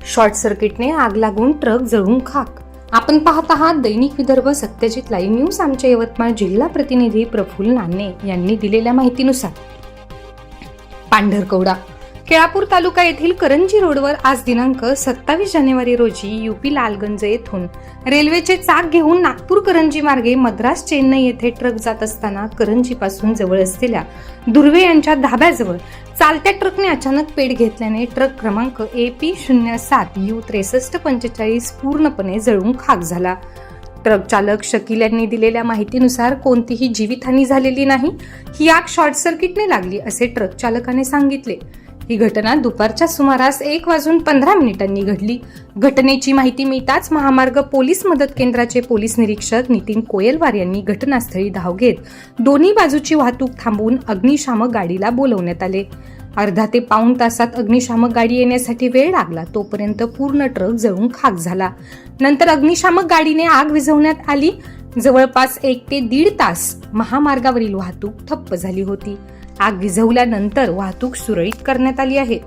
Short सर्किटने आग लागून ट्रक जळून खाक। आपण पाहत आहात दैनिक विदर्भ सत्यजित लाईव्ह न्यूज। आमच्या यवतमाळ जिल्हा प्रतिनिधी प्रफुल्ल नान्हे यांनी दिलेल्या माहितीनुसार पांढरकवडा केळापूर तालुका येथील करंजी रोडवर आज दिनांक 27 जानेवारी रोजी यूपी लालगंज येथून रेल्वेचे चाक घेऊन नागपूर करंजी मार्गे मद्रास चेन्नई येथे ट्रक जात असताना करंजी पासून जवळ असलेल्या दुर्वे यांच्या धाब्याजवळ चालत्या ट्रकने अचानक पेट घेतल्याने ट्रक क्रमांक AP07U6345 पूर्णपणे जळून खाक झाला। ट्रक चालक शकील यांनी दिलेल्या माहितीनुसार कोणतीही जीवितहानी झालेली नाही। ही आग शॉर्ट सर्किटने लागली असे ट्रक चालकाने सांगितले। ही घटना दुपारच्या सुमारास 1:15 घडली। घटनेची माहिती मिळताच महामार्ग पोलीस मदत केंद्राचे पोलीस निरीक्षक नितीन कोयलवार यांनी घटनास्थळी धाव घेत दोन्ही बाजूची वाहतूक थांबवून अग्निशामक गाडीला बोलवण्यात आले। अर्धा ते पाऊण तासात अग्निशामक गाडी येण्यासाठी वेळ लागला। तोपर्यंत पूर्ण ट्रक जळून खाक झाला। नंतर अग्निशामक गाडीने आग विझवण्यात आली। जवळपास 1 ते 1.5 तास महामार्गावरील वाहतूक ठप्प झाली होती। आग विझवल्यानंतर वाहतूक सुरळीत करण्यात आली आहे।